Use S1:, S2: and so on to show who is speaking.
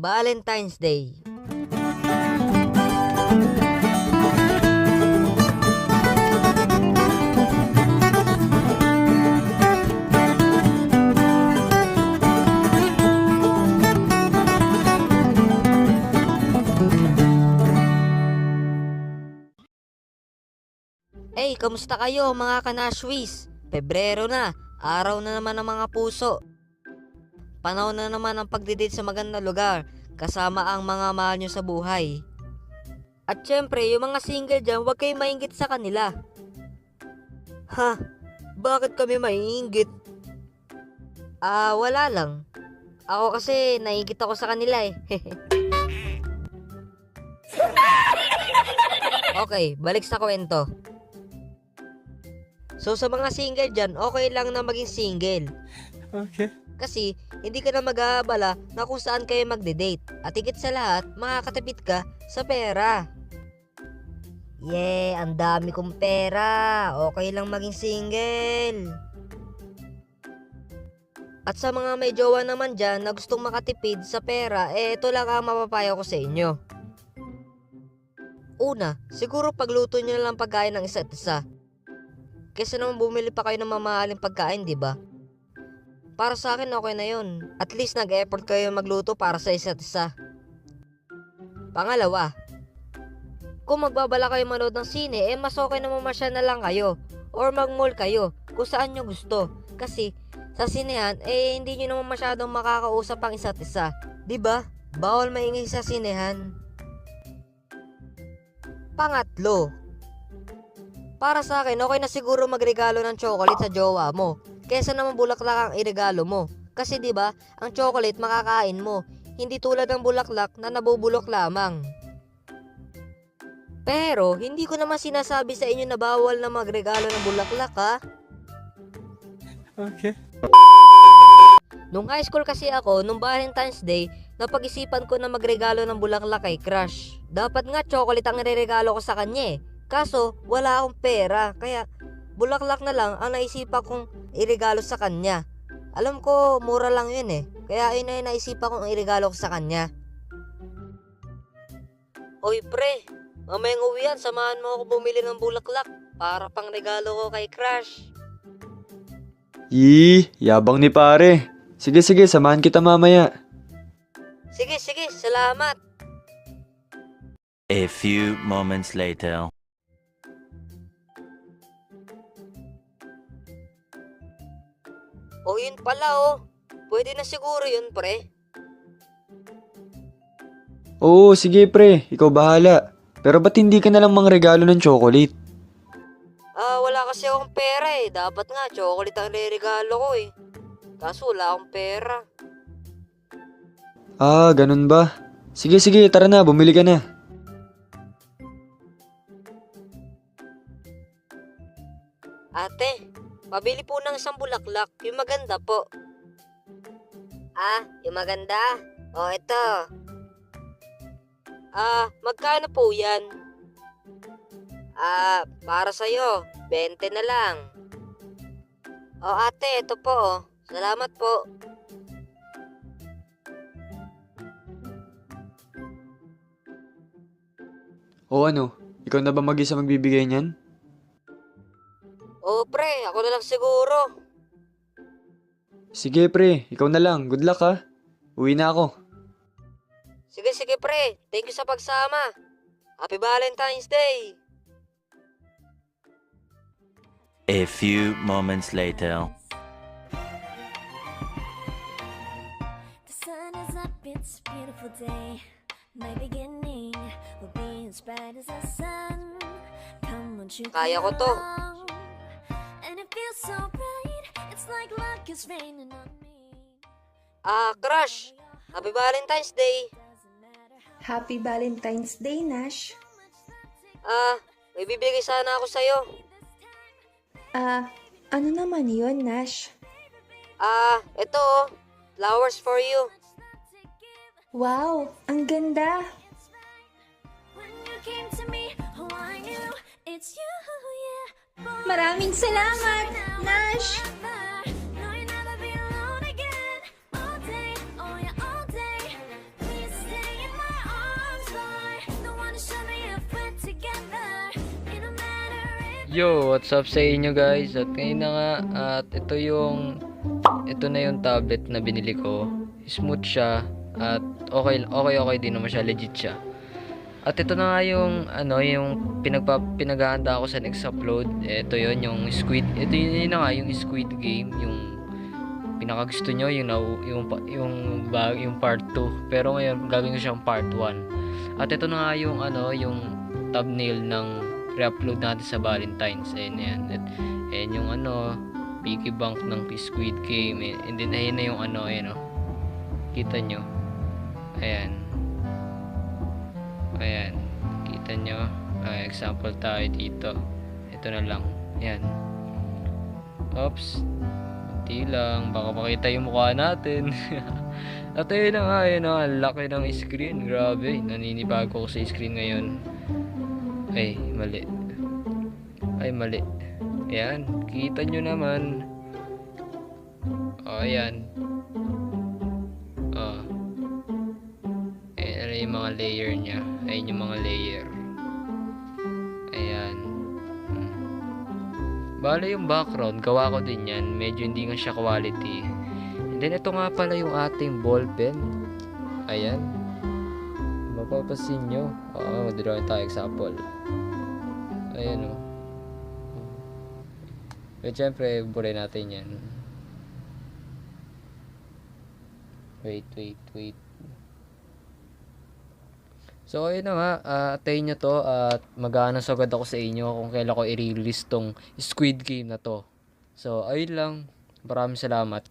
S1: Valentine's Day. Hey, kamusta kayo mga kanashwis? Pebrero na, araw na naman ng mga puso. Panahon na naman ang pagdidate sa magandang lugar, kasama ang mga mahal nyo sa buhay. At syempre, yung mga single dyan, huwag kayong mainggit sa kanila. Ha? Bakit kami maiinggit? Wala lang. Ako kasi, naiinggit ako sa kanila eh. Okay, balik sa kwento. So sa mga single dyan, okay lang na maging single.
S2: Okay.
S1: Kasi hindi ka na mag-aabala na kung saan kayo magde-date. At higit sa lahat, makakatipid ka sa pera. Ang dami kong pera. Okay lang maging single. At sa mga may jowa naman dyan na gustong makatipid sa pera, ito lang ang mapapayo ko sa inyo. Una, siguro pagluto nyo na lang pagkain ng isa't isa. Kesa naman bumili pa kayo ng mamahaling pagkain, di ba? Para sa akin okay na yun. At least nag-effort kayo magluto para sa isa't isa. Pangalawa, kung magbabala kayo manood ng sine, mas okay na mamasyal na lang kayo. Or mag-mall kayo kung saan nyo gusto. Kasi sa sinehan, hindi nyo naman masyadong makakausap ang isa't isa. Di ba? Bawal maingay sa sinehan. Pangatlo, para sa akin, okay na siguro magregalo ng chocolate sa jowa mo. Kesa naman bulaklak ang iregalo mo. Kasi 'di ba, ang chocolate makakain mo. Hindi tulad ng bulaklak na nabubulok lamang. Pero, hindi ko naman sinasabi sa inyo na bawal na magregalo ng bulaklak ha.
S2: Okay.
S1: Nung high school kasi ako, nung Valentine's Day, napag-isipan ko na magregalo ng bulaklak kay crush. Dapat nga chocolate ang ireregalo ko sa kanya eh. Kaso, wala akong pera, kaya bulaklak na lang ang naisipan kong iregalo sa kanya. Alam ko, mura lang yun eh, kaya yun na yung naisipan kong iregalo ko sa kanya. Oy pre, mamayang uwian, samahan mo ako bumili ng bulaklak para pang regalo ko kay crush.
S2: Yabang ni pare. Sige, samahan kita mamaya.
S1: Sige, salamat.
S3: A few moments later.
S1: O yun pala pwede na siguro yun pre.
S2: Oo, sige pre. Ikaw bahala. Pero ba't hindi ka nalang mangregalo ng chocolate?
S1: Wala kasi akong pera eh. Dapat nga, chocolate ang regalo ko eh. Kaso wala akong pera.
S2: Ganun ba? Sige, tara na. Bumili ka na.
S1: Ate, pabili po ng isang bulaklak. Yung maganda po. Yung maganda? Ito. Magkano po yan? Para sa'yo, 20 na lang. Ate, ito po. Salamat po.
S2: O ano? Ikaw na ba mag-isa magbibigay niyan?
S1: Pre, ako na lang siguro.
S2: Sige pre, ikaw na lang. Good luck ha. Uwi na ako.
S1: Sige pre, thank you sa pagsama. Happy Valentine's Day!
S3: A few moments later.
S4: The sun is up, it's a beautiful day. My beginning will be as bright as the sun. Come on, you
S1: Kaya ko to.
S4: along. And it feels so bright. It's like luck is raining on me.
S1: Crush! Happy Valentine's Day!
S5: Happy Valentine's Day, Nash.
S1: May bibigay sana ako sa'yo.
S5: Ano naman yun, Nash?
S1: Ito flowers for you.
S5: Wow, ang ganda.
S4: When you came to me, oh, I knew it's you, yeah.
S5: Maraming salamat, Nash.
S4: No, you'll never be alone again. All day, oh yeah, all day. Please
S6: Yo, what's up sa inyo guys? At ngayon na nga, at ito na yung tablet na binili ko. Smooth siya at okay din naman siya, legit siya. At ito na nga yung yung pinaghahanda ko sa next upload. Ito yon yung Squid. Ito yun na nga yung Squid Game, yung pinakagusto nyo, yung part 2. Pero ngayon gagawin ko siyang part 1. At ito na nga yung yung thumbnail ng re-upload natin sa Valentine's. Ayan. At ayan yung piggy bank ng Squid Game. And then ayan na yung ayan kita nyo. Ayan. Kita nyo. Example tayo dito. Ito na lang. Ayan. Oops. Hindi lang. Baka makita yung mukha natin. At ayun na nga. Ang laki ng screen. Grabe. Naninibago ko sa screen ngayon. Ay, mali. Ayan, kita nyo naman. Ayan. Ayan yung mga layer nya. Ayan yung mga layer. Ayan. Bale yung background, gawa ko din yan. Medyo hindi nga siya quality. And then ito nga pala yung ating ball pen. Ayan. Mapapasin nyo. Mag-drawing tayo example. Ayan But syempre, buray natin yan. Wait. So, ayun na nga. Atayin nyo to at mag-aanos agad ako sa inyo kung kailan ko i-release tong Squid Game na to. So, ayun lang. Maraming salamat.